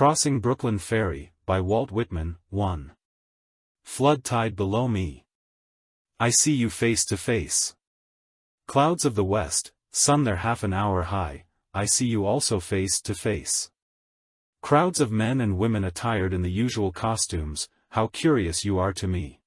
Crossing Brooklyn Ferry, by Walt Whitman. 1. Flood tide below me. I see you face to face. Clouds of the west, sun there half an hour high, I see you also face to face. Crowds of men and women attired in the usual costumes, how curious you are to me.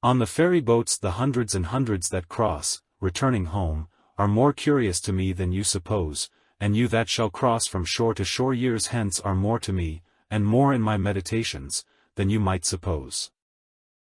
On the ferry boats the hundreds and hundreds that cross, returning home, are more curious to me than you suppose, and you that shall cross from shore to shore years hence are more to me, and more in my meditations, than you might suppose.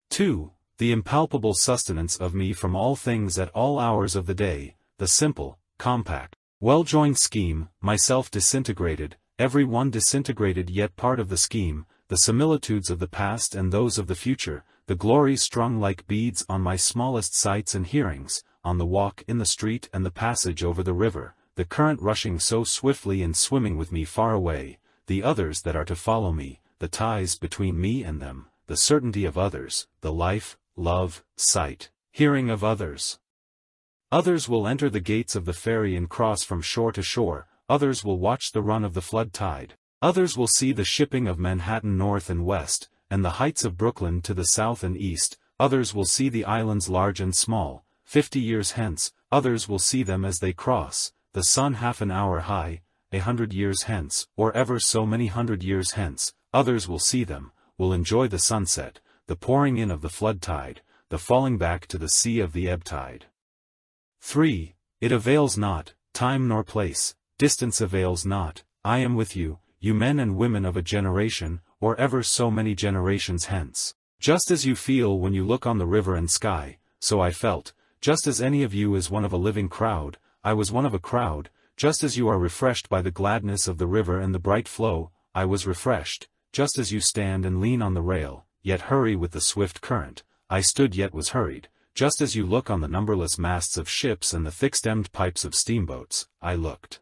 2. The impalpable sustenance of me from all things at all hours of the day, the simple, compact, well-joined scheme, myself disintegrated, every one disintegrated yet part of the scheme, the similitudes of the past and those of the future, the glories strung like beads on my smallest sights and hearings, on the walk in the street and the passage over the river, the current rushing so swiftly and swimming with me far away, the others that are to follow me, the ties between me and them, the certainty of others, the life, love, sight, hearing of others. Others will enter the gates of the ferry and cross from shore to shore, others will watch the run of the flood tide, others will see the shipping of Manhattan north and west, and the heights of Brooklyn to the south and east, others will see the islands large and small, 50 years hence, others will see them as they cross, the sun half an hour high, 100 years hence, or ever so many 100 years hence, others will see them, will enjoy the sunset, the pouring in of the flood tide, the falling back to the sea of the ebb tide. 3. It avails not, time nor place, distance avails not, I am with you, you men and women of a generation, or ever so many generations hence. Just as you feel when you look on the river and sky, so I felt, just as any of you is one of a living crowd, I was one of a crowd, just as you are refreshed by the gladness of the river and the bright flow, I was refreshed, just as you stand and lean on the rail, yet hurry with the swift current, I stood yet was hurried, just as you look on the numberless masts of ships and the thick-stemmed pipes of steamboats, I looked.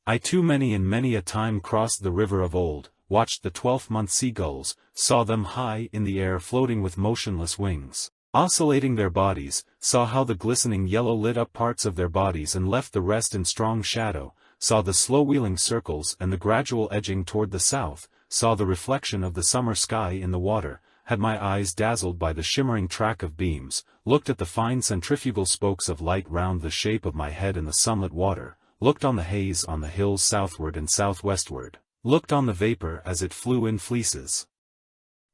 I too many and many a time crossed the river of old, watched the 12th-month seagulls, saw them high in the air floating with motionless wings, oscillating their bodies, saw how the glistening yellow lit up parts of their bodies and left the rest in strong shadow, saw the slow-wheeling circles and the gradual edging toward the south, saw the reflection of the summer sky in the water, had my eyes dazzled by the shimmering track of beams, looked at the fine centrifugal spokes of light round the shape of my head in the sunlit water, looked on the haze on the hills southward and southwestward, looked on the vapor as it flew in fleeces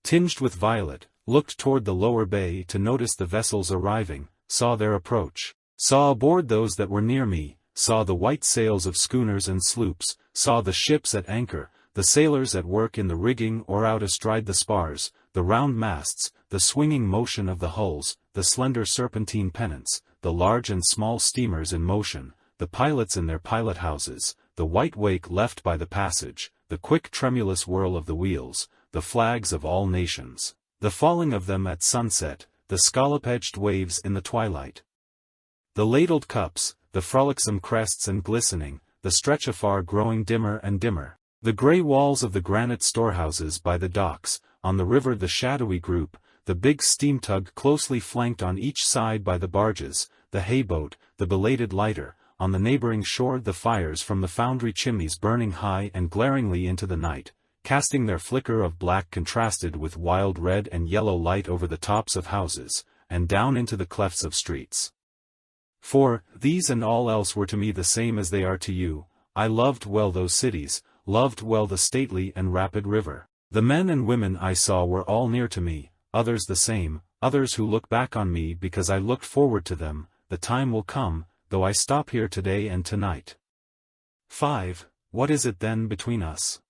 tinged with violet, looked toward the lower bay to notice the vessels arriving, saw their approach, saw aboard those that were near me, saw the white sails of schooners and sloops, saw the ships at anchor, the sailors at work in the rigging or out astride the spars, the round masts, the swinging motion of the hulls, the slender serpentine pennants, the large and small steamers in motion, the pilots in their pilot-houses, the white wake left by the passage, the quick tremulous whirl of the wheels, the flags of all nations, the falling of them at sunset, the scallop-edged waves in the twilight, the ladled cups, the frolicsome crests and glistening, the stretch afar growing dimmer and dimmer, the grey walls of the granite storehouses by the docks, on the river the shadowy group, the big steam tug closely flanked on each side by the barges, the hayboat, the belated lighter, on the neighboring shore the fires from the foundry chimneys burning high and glaringly into the night, casting their flicker of black contrasted with wild red and yellow light over the tops of houses, and down into the clefts of streets. 4. These and all else were to me the same as they are to you, I loved well those cities, loved well the stately and rapid river. The men and women I saw were all near to me, others the same, others who look back on me because I looked forward to them, the time will come, though I stop here today and tonight. 5. What is it then between us?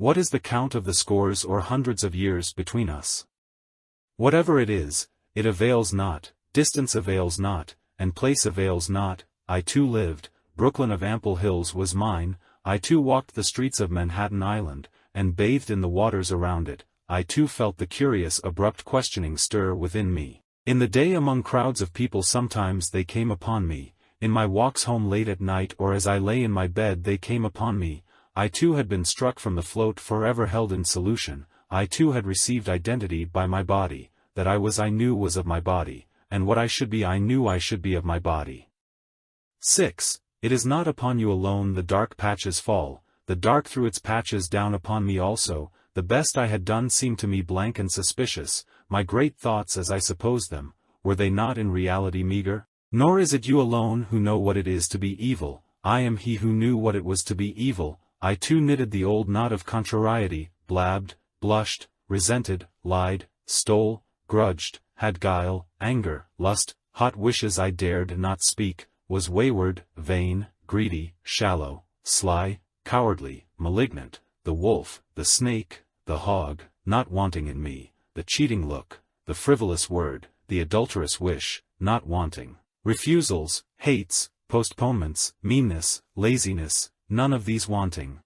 What is the count of the scores or hundreds of years between us? Whatever it is, it avails not, distance avails not, and place avails not, I too lived, Brooklyn of ample hills was mine, I too walked the streets of Manhattan Island, and bathed in the waters around it, I too felt the curious abrupt questioning stir within me. In the day among crowds of people sometimes they came upon me, in my walks home late at night or as I lay in my bed they came upon me, I too had been struck from the float forever held in solution, I too had received identity by my body, that I knew was of my body, and what I should be I knew I should be of my body. 6. It is not upon you alone the dark patches fall, the dark threw its patches down upon me also, the best I had done seemed to me blank and suspicious, my great thoughts as I supposed them, were they not in reality meager? Nor is it you alone who know what it is to be evil, I am he who knew what it was to be evil, I too knitted the old knot of contrariety, blabbed, blushed, resented, lied, stole, grudged, had guile, anger, lust, hot wishes I dared not speak, was wayward, vain, greedy, shallow, sly, cowardly, malignant, the wolf, the snake, the hog, not wanting in me, the cheating look, the frivolous word, the adulterous wish, not wanting, refusals, hates, postponements, meanness, laziness, none of these wanting.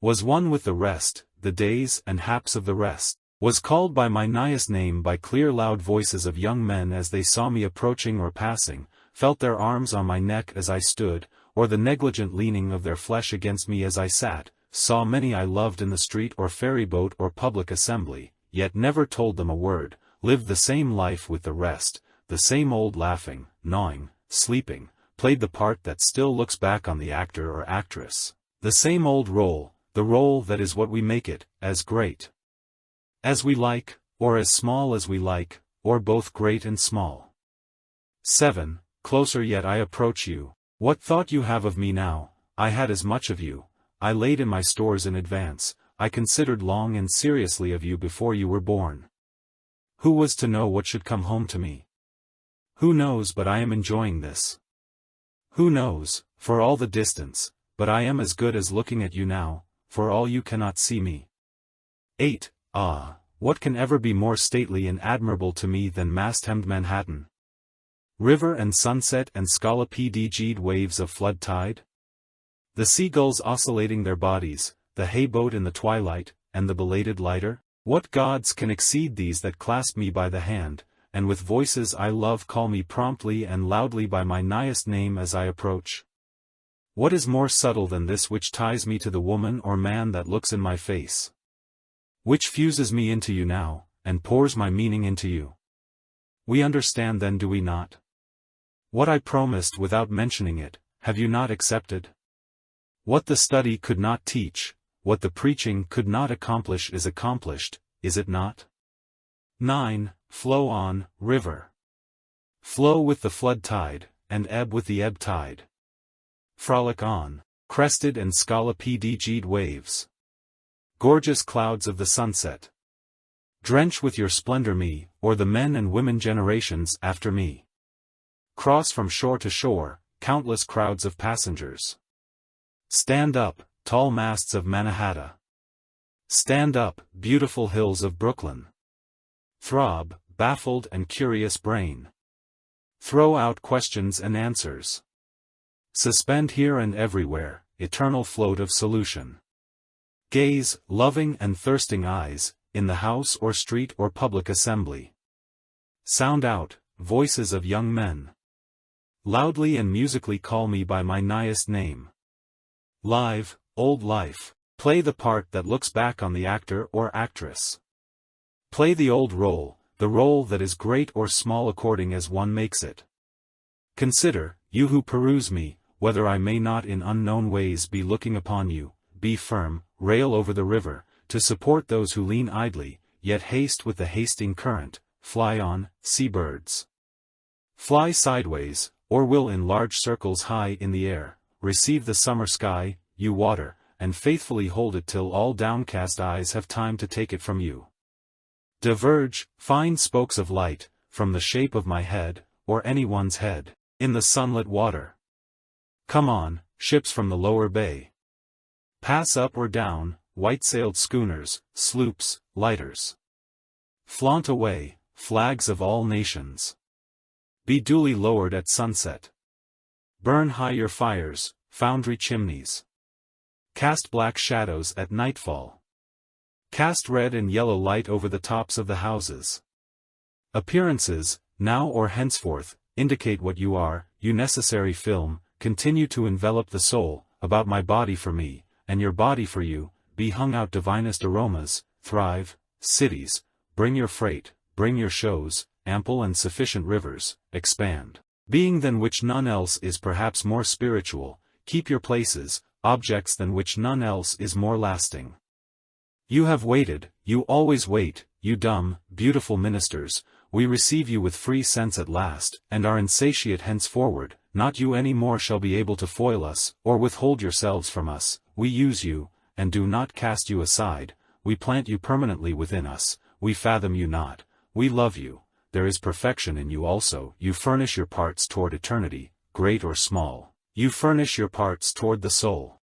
Was one with the rest, the days and haps of the rest. Was called by my nighest name by clear loud voices of young men as they saw me approaching or passing, felt their arms on my neck as I stood, or the negligent leaning of their flesh against me as I sat, saw many I loved in the street or ferry boat or public assembly, yet never told them a word, lived the same life with the rest, the same old laughing, gnawing, sleeping, played the part that still looks back on the actor or actress, the same old role, the role that is what we make it, as great as we like, or as small as we like, or both great and small. 7. Closer yet I approach you. What thought you have of me now? I had as much of you. I laid in my stores in advance. I considered long and seriously of you before you were born. Who was to know what should come home to me? Who knows but I am enjoying this? Who knows, for all the distance, but I am as good as looking at you now, for all you cannot see me. 8. Ah, what can ever be more stately and admirable to me than mast-hemmed Manhattan? River and sunset and scalloped waves of flood tide? The seagulls oscillating their bodies, the hay-boat in the twilight, and the belated lighter? What gods can exceed these that clasp me by the hand, and with voices I love call me promptly and loudly by my nighest name as I approach? What is more subtle than this which ties me to the woman or man that looks in my face? Which fuses me into you now, and pours my meaning into you? We understand then, do we not? What I promised without mentioning it, have you not accepted? What the study could not teach, what the preaching could not accomplish is accomplished, is it not? 9. Flow on, river. Flow with the flood tide, and ebb with the ebb tide. Frolic on, crested and scalloped waves. Gorgeous clouds of the sunset. Drench with your splendor me, or the men and women generations after me. Cross from shore to shore, countless crowds of passengers. Stand up, tall masts of Manhattan. Stand up, beautiful hills of Brooklyn. Throb, baffled and curious brain. Throw out questions and answers. Suspend here and everywhere, eternal float of solution. Gaze, loving and thirsting eyes, in the house or street or public assembly. Sound out, voices of young men. Loudly and musically call me by my nighest name. Live, old life, play the part that looks back on the actor or actress. Play the old role, the role that is great or small according as one makes it. Consider, you who peruse me, whether I may not in unknown ways be looking upon you, be firm, rail over the river, to support those who lean idly, yet haste with the hasting current, fly on, sea-birds. Fly sideways, or will in large circles high in the air, receive the summer sky, you water, and faithfully hold it till all downcast eyes have time to take it from you. Diverge, fine spokes of light, from the shape of my head, or anyone's head, in the sunlit water. Come on, ships from the lower bay. Pass up or down, white-sailed schooners, sloops, lighters. Flaunt away, flags of all nations. Be duly lowered at sunset. Burn high your fires, foundry chimneys. Cast black shadows at nightfall. Cast red and yellow light over the tops of the houses. Appearances, now or henceforth, indicate what you are, you necessary film, continue to envelop the soul, about my body for me, and your body for you, be hung out divinest aromas, thrive, cities, bring your freight, bring your shows, ample and sufficient rivers, expand. Being than which none else is perhaps more spiritual, keep your places, objects than which none else is more lasting. You have waited, you always wait, you dumb, beautiful ministers, we receive you with free sense at last, and are insatiate henceforward, not you any more shall be able to foil us, or withhold yourselves from us, we use you, and do not cast you aside, we plant you permanently within us, we fathom you not, we love you, there is perfection in you also, you furnish your parts toward eternity, great or small, you furnish your parts toward the soul.